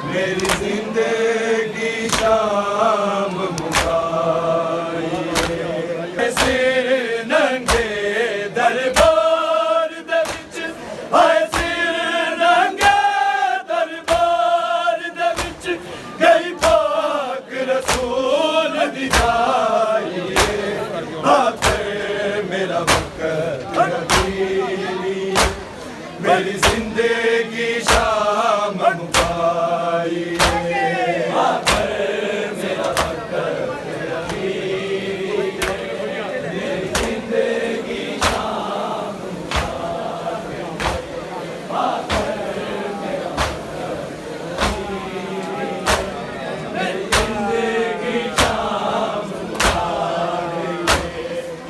मेरी जिंदगी शाम मुकाई ऐसे नंगे दरबार दे विच ऐसे नंगे दरबार दे विच गई पाक रसूल दी जाई मेरा वक्त मेरी जिंदगी शाम मुकाई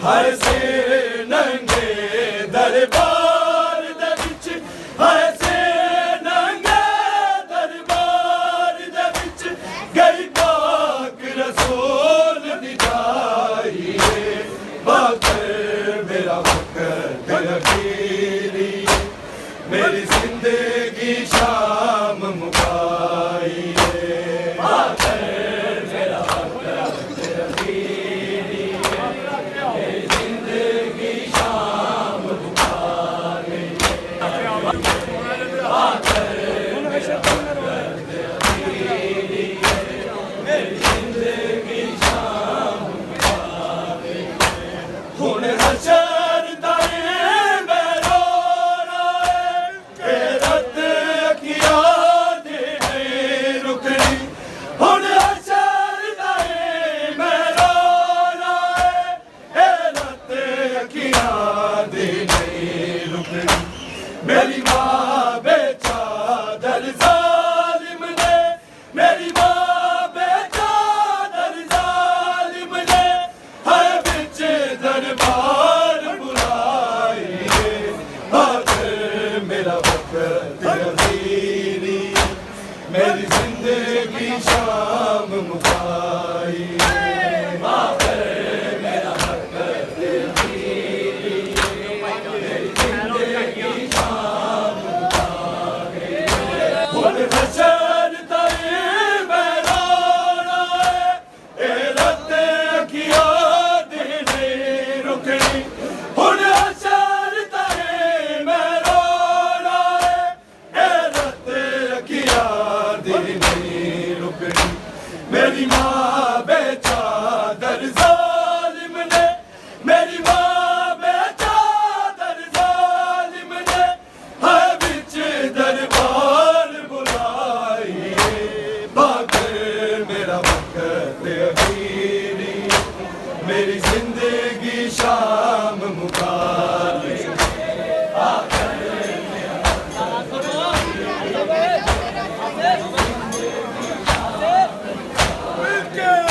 हर से नंगे दरबार दे विच ऐसे नंगे दरबार दे विच गई पाक रसूल दी जाई बाकर मेरा वक्त अखीरी मेरी जिंदगी शाम मुकाई बाकर मेरा वक्त अखीरी मेरी जिंदगी शाम मुकाई बाकर मेरा वक्त अखीरी मेरी जिंदगी शाम मुकाई हुण हशर ताए मेरो राए ए रत अखियां दे रुकनी हुण हशर ताए मेरो राए ए रत अखियां दे रुकनी मेरी मां बेचा दर जालिम ने मेरी मां बेचा दर जालिम ने है बिच दरबार बुलाई आखिर मेरा वक्त अखीरी मेरी जिंदगी शाम मुकाई आखिर मेरा वक्त अखीरी मेरी जिंदगी शाम मुकाई हुण हशर ताए मेरो राए ए रत अखियां दे रुकनी हुण हशर ताए मेरो राए ए रत अखियां दे रुकनी मेरी मां बेचा दर जालिम ने मेरी मां बेचा दर जालिम ने है बिच दरबार बुलाई बाकर मेरा वक्त अखीरी मेरी जिंदगी शाम मुकाई Okay.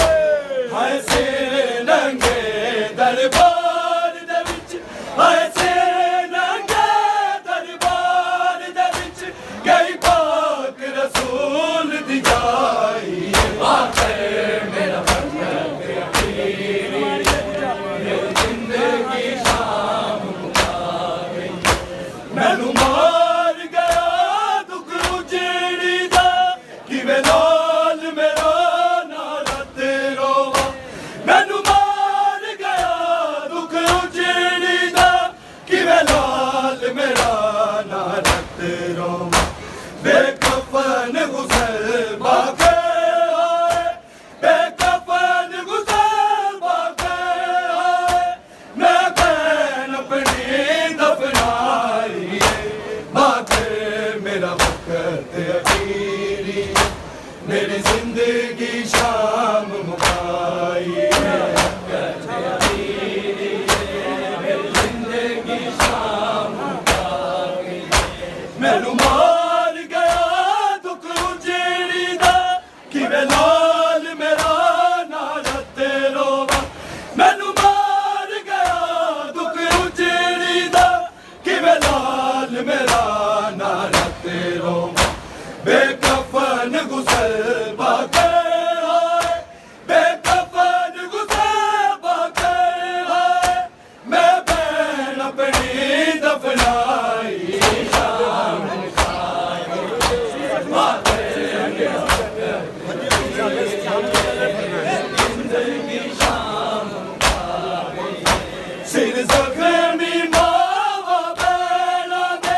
सिर जख्मी मावा बैला दे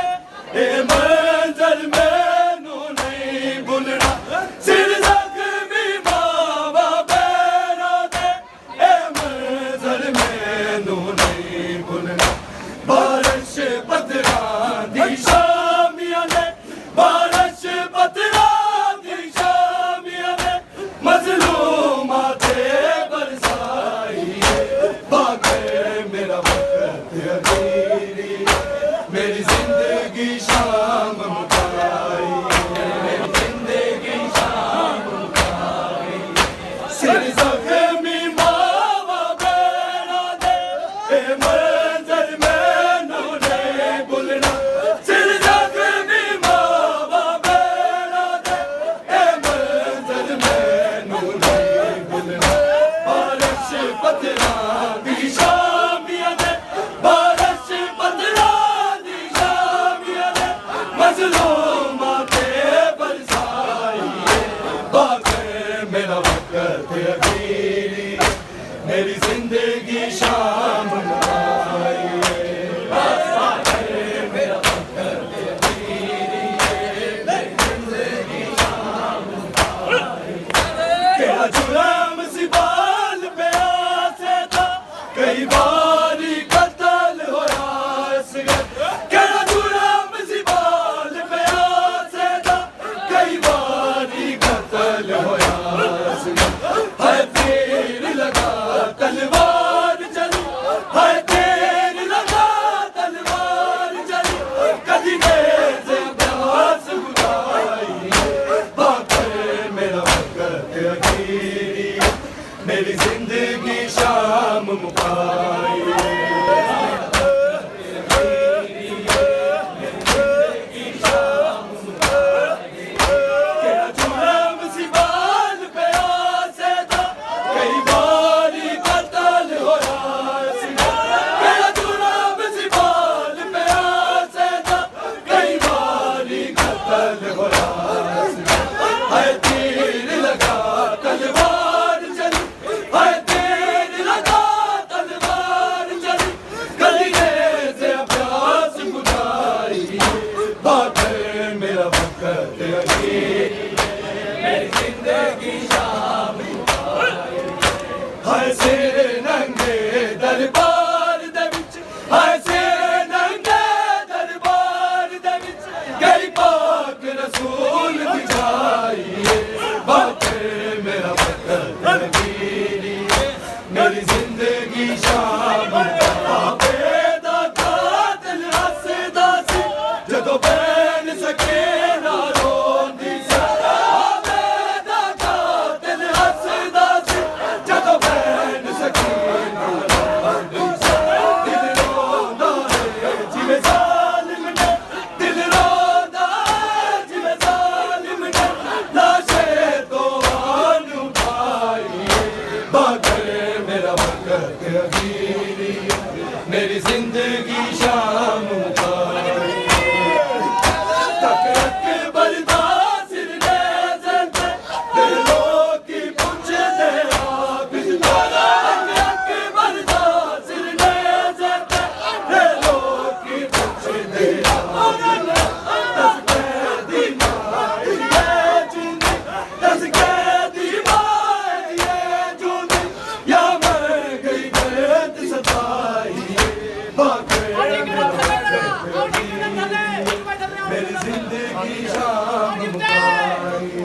ए मंजर मैनू नहीं भुलना सिर जख्मी मावा बैला दे ए मंजर मैनू नहीं भुलना बारिश पतरा दी शामिया ने बारिश पतरा दी शामिया ने मजलूमा थे बरसाई बाके मेरा वक्त अमीरी मेरी जिंदगी शाम मुकाई मेरी जिंदगी शाम मुकाई सिर जख्मी मावा बैला दे ए मंजर मैनू नहीं भुलना सिर जख्मी मावा बैला दे ए मंजर मैनू नहीं भुलना बारिश पतरा दी शामिया ने बारिश पतरा दी शामिया ने मजलूमा थे बरसाई बाके मेरा वक्त अमीरी मेरी जिंदगी शाम मुकाई बाके मेरा वक्त अमीरी मेरी जिंदगी शाम मुकाई केड़ा जुर्म सी बाल पे आसे था कई बारी कत्ल होया इस केड़ा जुर्म सी बाल पे आसे था कई बारी कत्ल होया इस हाय तीर लगा तलवार चली हाय तीर लगा तलवार चली कदी नेज़े अब्बास बुलाई बाके मेरा वक्त अमीरी मेरी जिंदगी शाम मुकाई केड़ा जुर्म सी बाल पे आसे था कई बारी कत्ल होया इस केड़ा जुर्म सी बाल पे आसे था कई बारी कत्ल होया इस हाय तीर लगा तलवार चली हाय तीर लगा तलवार चली कदी नेज़े अब्बास बुलाई बाके मेरा वक्त अमीरी मेरी जिंदगी शाम मुकाई हाय सिर नंगे दरबार दे विच हाय सिर नंगे दरबार दे विच गई पाक रसूल दी जाई बाके मेरा वक्त अमीरी मेरी जिंदगी शाम मुकाई दा कातिल हसदा सी जदों बैन सके ना रोंदी सी आवे दा कातिल हसदा सी जदों बैन सके ना रोंदी सी दिल रोंदा है जिवें ज़ालिम ने दिल रोंदा है जिवें ज़ालिम ने लाशे तो आन उठाई बाके मेरा वक्त अमीरी मेरी जिंदगी शाम मुकाई तक बरदा सिर नेज़े ते दिलों की पूछते आप तक बरदा सिर नेज़े ते दिलों की पूछते आप दस कैदी माए ये जूंदी दस कैदी माए ये जूंदी या मर गई बेत सताई बाके मेरा वक्त अमीरी मेरी जिंदगी शाम मुकाई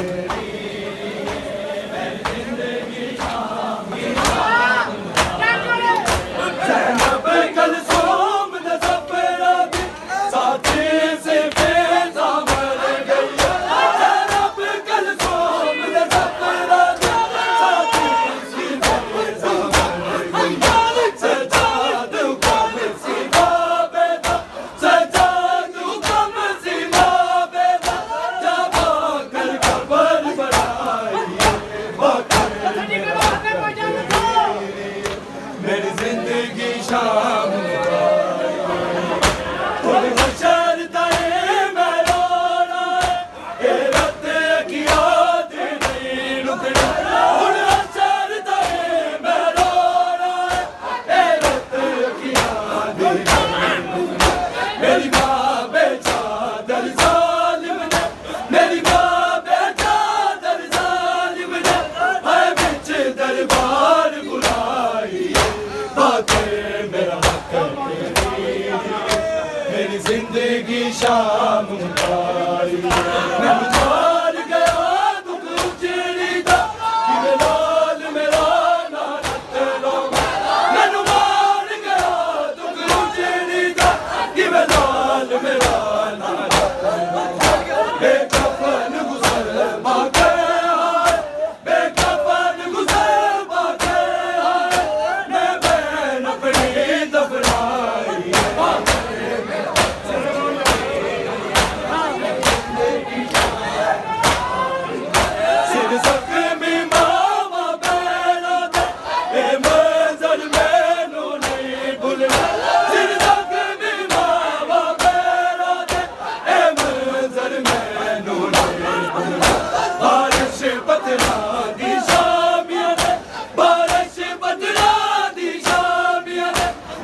ज़ैनब कलसूम दा सफरा दी साथी से बेजा मर गई ज़ैनब कलसूम दा सफरा दी साथी से बेजा मर गई सजाद हुक्म सी बेदा सजाद हुक्म सी बेदा जब कर खबर बढ़ाई बाके मेरी जिंदगी शाम मुकाई हशर ताए मैं रोना है ए रत की याद नहीं रुकना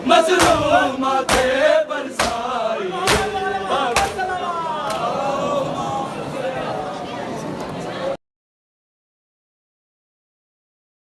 मजरूर